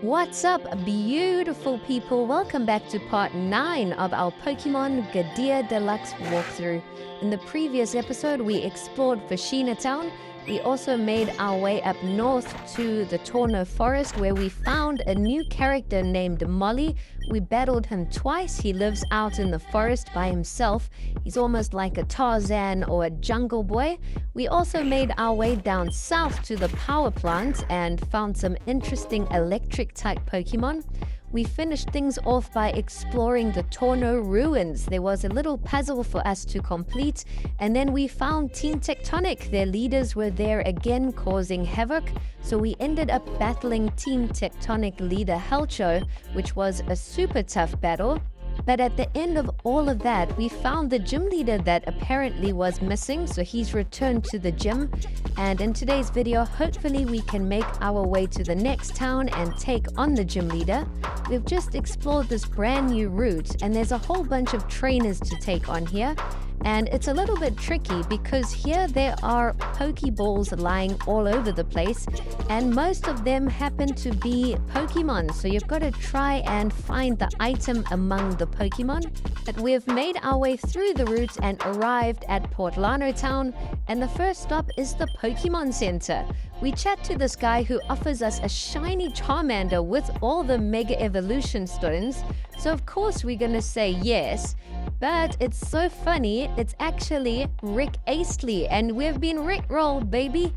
What's up, beautiful people? Welcome back to part 9 of our Pokemon Gadir Deluxe walkthrough. In the previous episode, we explored Fashina Town. We also made our way up north to the Torno Forest, where we found a new character named Molly. We battled him twice. He lives out in the forest by himself. He's almost like a Tarzan or a Jungle Boy. We also made our way down south to the power plant and found some interesting electric type Pokemon. We finished things off by exploring the Torno ruins. There was a little puzzle for us to complete, and then we found Team Tectonic. Their leaders were there again, causing havoc, so we ended up battling Team Tectonic leader Helcho, which was a super tough battle. But at the end of all of that, we found the gym leader that apparently was missing, so he's returned to the gym. And in today's video, hopefully we can make our way to the next town and take on the gym leader. We've just explored this brand new route, and there's a whole bunch of trainers to take on here. And it's a little bit tricky because here there are Pokeballs lying all over the place, and most of them happen to be Pokemon, so you've got to try and find the item among the Pokemon. But we've made our way through the route and arrived at Portlano Town, and the first stop is the Pokemon Center. We chat to this guy who offers us a shiny Charmander with all the Mega Evolution stones, so of course we're gonna say yes. But it's so funny, it's actually Rick Astley, and we've been Rickrolled, baby.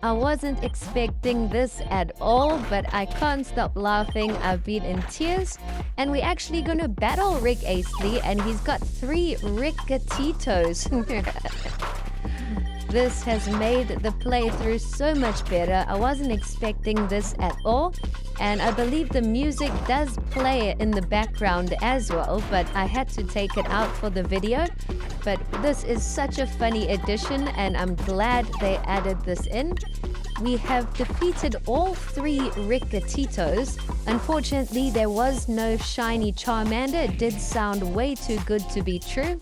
I wasn't expecting this at all, but I can't stop laughing. I've been in tears, and we're actually gonna battle Rick Astley, and he's got 3 Rickatitos. This has made the playthrough so much better. I wasn't expecting this at all, and I believe the music does play in the background as well, but I had to take it out for the video. But this is such a funny addition, and I'm glad they added this in. We have defeated all 3 Rickatitos. Unfortunately, there was no shiny Charmander. It did sound way too good to be true.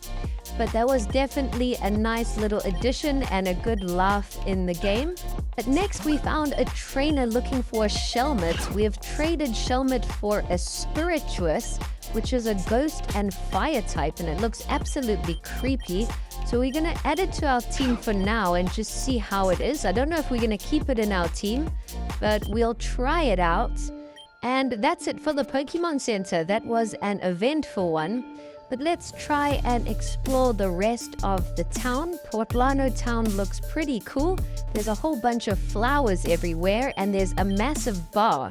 But that was definitely a nice little addition and a good laugh in the game. But next we found a trainer looking for a Shelmet. We have traded Shelmet for a Spiritus, which is a ghost and fire type, and it looks absolutely creepy. So we're gonna add it to our team for now and just see how it is. I don't know if we're gonna keep it in our team, but we'll try it out. And that's it for the Pokemon Center. That was an eventful one. But let's try and explore the rest of the town. Portlano Town looks pretty cool. There's a whole bunch of flowers everywhere, and there's a massive bar.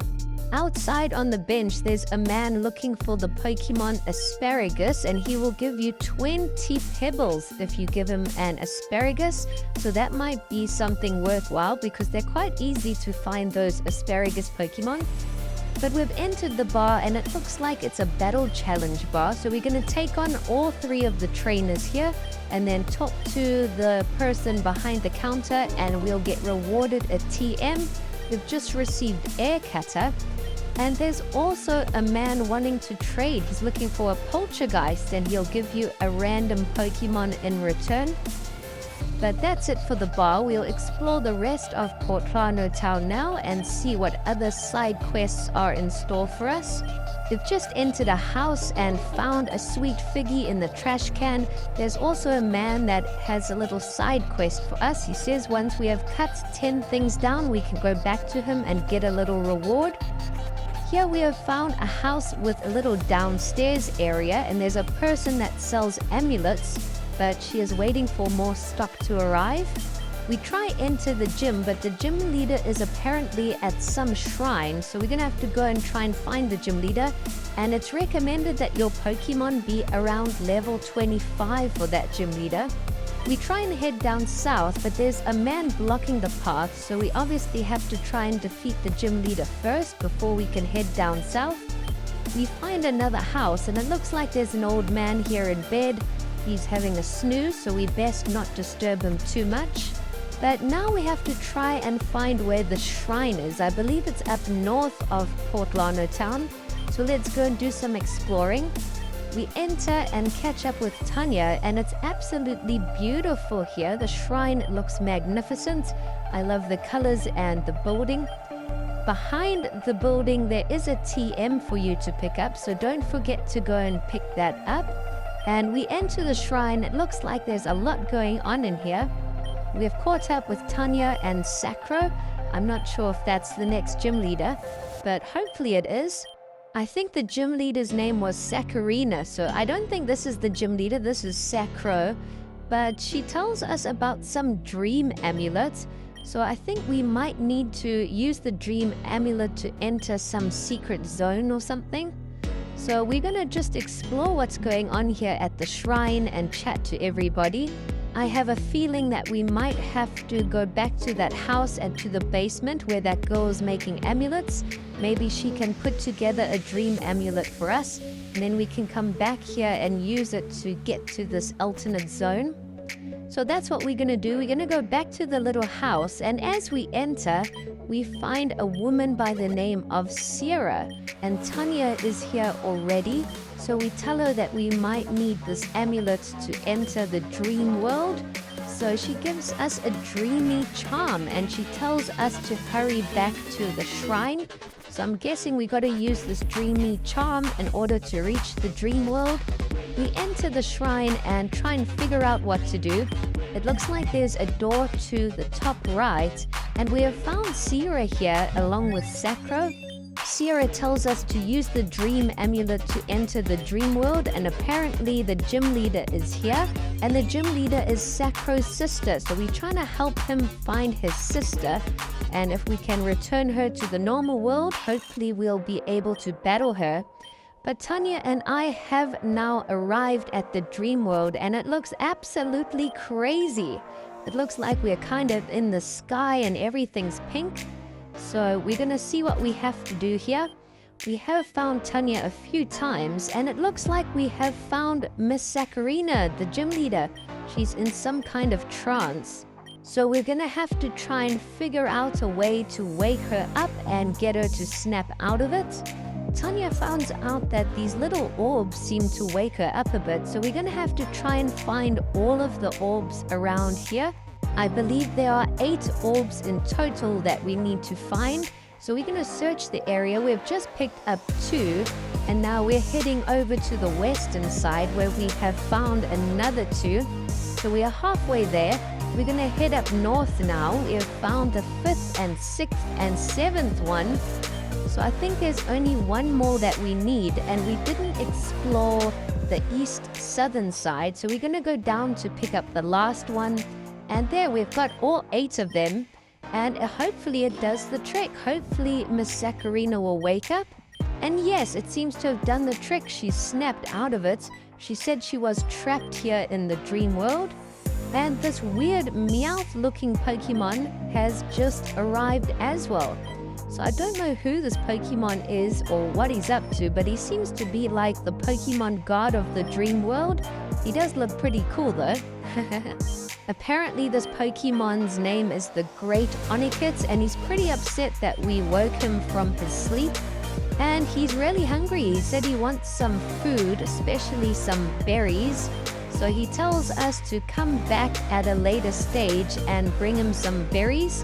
Outside on the bench, there's a man looking for the Pokemon Asparagus, and he will give you 20 pebbles if you give him an Asparagus. So that might be something worthwhile because they're quite easy to find those Asparagus Pokemon. But we've entered the bar, and it looks like it's a battle challenge bar. So we're going to take on all 3 of the trainers here and then talk to the person behind the counter, and we'll get rewarded a TM. We've just received Air Cutter. And there's also a man wanting to trade. He's looking for a Poltergeist, and he'll give you a random Pokemon in return. But that's it for the bar. We'll explore the rest of Portlano Town now and see what other side quests are in store for us. We've just entered a house and found a sweet figgy in the trash can. There's also a man that has a little side quest for us. He says once we have cut 10 things down, we can go back to him and get a little reward. Here we have found a house with a little downstairs area, and there's a person that sells amulets, but she is waiting for more stock to arrive. We try enter the gym, but the gym leader is apparently at some shrine, so we're gonna have to go and try and find the gym leader. And it's recommended that your Pokemon be around level 25 for that gym leader. We try and head down south, but there's a man blocking the path, so we obviously have to try and defeat the gym leader first before we can head down south. We find another house, and it looks like there's an old man here in bed. He's having a snooze, so we best not disturb him too much. But now we have to try and find where the shrine is. I believe it's up north of Portlano Town. So let's go and do some exploring. We enter and catch up with Tanya, and it's absolutely beautiful here. The shrine looks magnificent. I love the colors and the building. Behind the building, there is a TM for you to pick up, so don't forget to go and pick that up. And we enter the shrine. It looks like there's a lot going on in here. We have caught up with Tanya and Sacro. I'm not sure if that's the next gym leader, but hopefully it is. I think the gym leader's name was Sacarina, so I don't think this is the gym leader. This is Sacro. But she tells us about some dream amulet. So I think we might need to use the dream amulet to enter some secret zone or something. So we're going to just explore what's going on here at the shrine and chat to everybody. I have a feeling that we might have to go back to that house and to the basement where that girl's making amulets. Maybe she can put together a dream amulet for us, and then we can come back here and use it to get to this alternate zone. So that's what we're going to do. We're going to go back to the little house, and as we enter, we find a woman by the name of Sierra, and Tanya is here already. So we tell her that we might need this amulet to enter the dream world. So she gives us a dreamy charm, and she tells us to hurry back to the shrine. So I'm guessing we got to use this dreamy charm in order to reach the dream world. We enter the shrine and try and figure out what to do. It looks like there's a door to the top right, and we have found Sierra here along with Sacro. Sierra tells us to use the dream amulet to enter the dream world, and apparently the gym leader is here, and the gym leader is Sacro's sister, so we're trying to help him find his sister, and if we can return her to the normal world, hopefully we'll be able to battle her. But Tanya and I have now arrived at the dream world, and it looks absolutely crazy. It looks like we're kind of in the sky and everything's pink. So we're going to see what we have to do here. We have found Tanya a few times, and it looks like we have found Miss Sacarina, the gym leader. She's in some kind of trance. So we're going to have to try and figure out a way to wake her up and get her to snap out of it. Tanya found out that these little orbs seem to wake her up a bit, so we're going to have to try and find all of the orbs around here. I believe there are 8 orbs in total that we need to find. So we're going to search the area. We've just picked up 2, and now we're heading over to the western side where we have found another 2. So we are halfway there. We're going to head up north now. We have found the 5th and 6th and 7th one. So I think there's only one more that we need, and we didn't explore the east southern side. So we're going to go down to pick up the last one. And there we've got all 8 of them, and hopefully it does the trick. Hopefully Miss Sacarina will wake up. And yes, it seems to have done the trick. She snapped out of it. She said she was trapped here in the dream world. And this weird Meowth-looking Pokemon has just arrived as well. So I don't know who this Pokemon is or what he's up to, but he seems to be like the Pokemon god of the dream world. He does look pretty cool though. Apparently this Pokemon's name is the Great Onixit, and he's pretty upset that we woke him from his sleep. And he's really hungry. He said he wants some food, especially some berries. So he tells us to come back at a later stage and bring him some berries.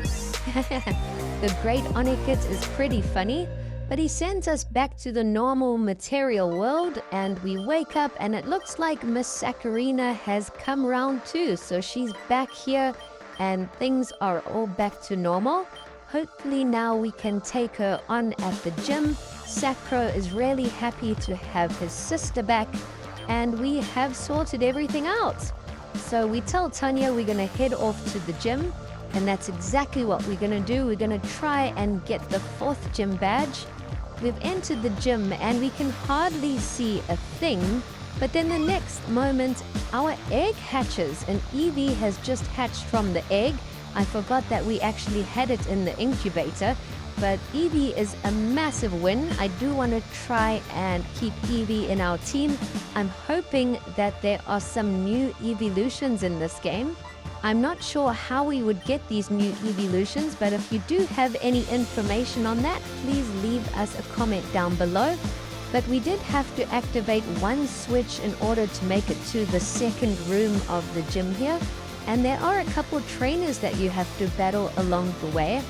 The Great Onixit is pretty funny. But he sends us back to the normal material world, and we wake up and it looks like Miss Sacarina has come round too. So she's back here and things are all back to normal. Hopefully now we can take her on at the gym. Sacro is really happy to have his sister back, and we have sorted everything out. So we tell Tanya we're going to head off to the gym, and that's exactly what we're going to do. We're going to try and get the 4th gym badge. We've entered the gym and we can hardly see a thing, but then the next moment our egg hatches, and Eevee has just hatched from the egg. I forgot that we actually had it in the incubator, but Eevee is a massive win. I do want to try and keep Eevee in our team. I'm hoping that there are some new evolutions in this game. I'm not sure how we would get these new evolutions, but if you do have any information on that, please leave us a comment down below. But we did have to activate one switch in order to make it to the second room of the gym here. And there are a couple trainers that you have to battle along the way.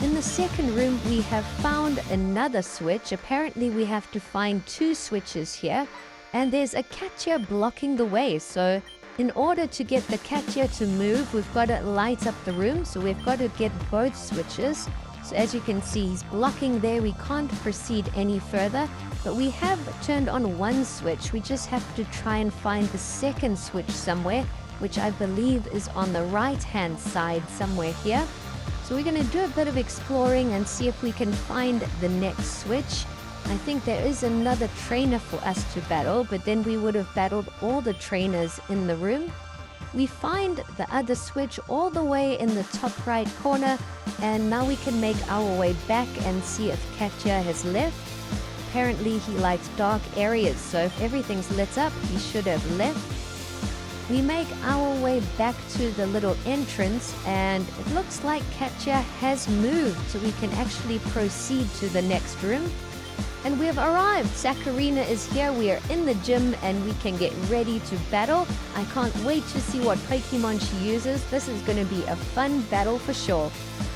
In the second room, we have found another switch. Apparently, we have to find 2 switches here. And there's a catcher blocking the way. So in order to get the catcher to move, we've got to light up the room. So we've got to get both switches. So as you can see, he's blocking there. We can't proceed any further. But we have turned on one switch. We just have to try and find the second switch somewhere, which I believe is on the right-hand side somewhere here. So we're going to do a bit of exploring and see if we can find the next switch. I think there is another trainer for us to battle, but then we would have battled all the trainers in the room. We find the other switch all the way in the top right corner, and now we can make our way back and see if Katya has left. Apparently he likes dark areas, so if everything's lit up, he should have left. We make our way back to the little entrance, and it looks like Katya has moved, so we can actually proceed to the next room. And we have arrived. Sacarina is here. We are in the gym and we can get ready to battle. I can't wait to see what Pokemon she uses. This is going to be a fun battle for sure.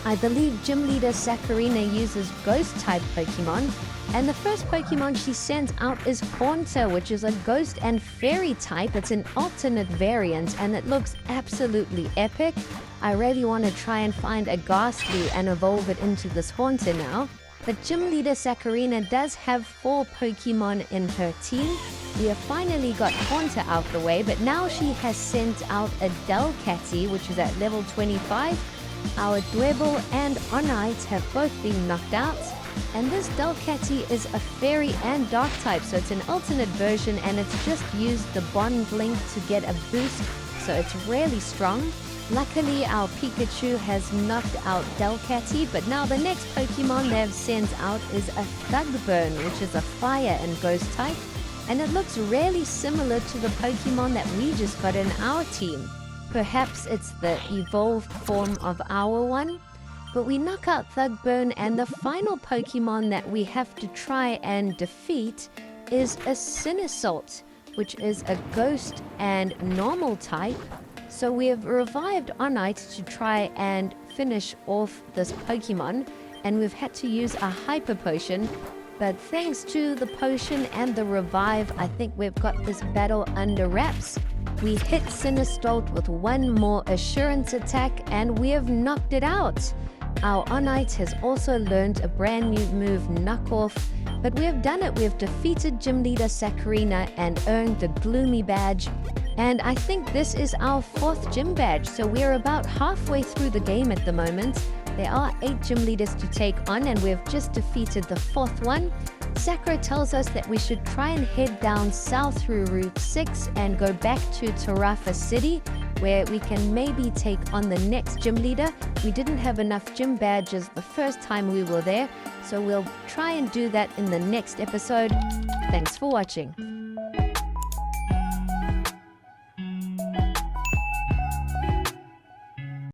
I believe Gym Leader Sacarina uses Ghost-type Pokemon. And the first Pokemon she sends out is Haunter, which is a Ghost and Fairy type. It's an alternate variant and it looks absolutely epic. I really want to try and find a Ghastly and evolve it into this Haunter now. But Gym Leader Sacarina does have 4 Pokemon in her team. We have finally got Haunter out the way, but now she has sent out a Delcatty, which is at level 25. Our Dwebble and Onite have both been knocked out. And this Delcatty is a Fairy and Dark type, so it's an alternate version and it's just used the Bond Blink to get a boost, so it's really strong. Luckily, our Pikachu has knocked out Delcatty, but now the next Pokemon they've sent out is a Thugburn, which is a Fire and Ghost type, and it looks really similar to the Pokemon that we just got in our team. Perhaps it's the evolved form of our one, but we knock out Thugburn, and the final Pokemon that we have to try and defeat is a Cineasalt, which is a Ghost and Normal type. So we have revived Onite to try and finish off this Pokemon, and we've had to use a Hyper Potion, but thanks to the potion and the revive, I think we've got this battle under wraps. We hit Cineasalt with one more assurance attack, and we have knocked it out. Our Onite has also learned a brand new move, Knock Off, but we have done it. We have defeated Gym Leader Sacarina and earned the Gloomy Badge. And I think this is our 4th gym badge, so we're about halfway through the game at the moment. There are 8 gym leaders to take on, and we've just defeated the 4th one. Sakura tells us that we should try and head down south through Route 6 and go back to Tarafa City, where we can maybe take on the next gym leader. We didn't have enough gym badges the first time we were there, so we'll try and do that in the next episode. Thanks for watching.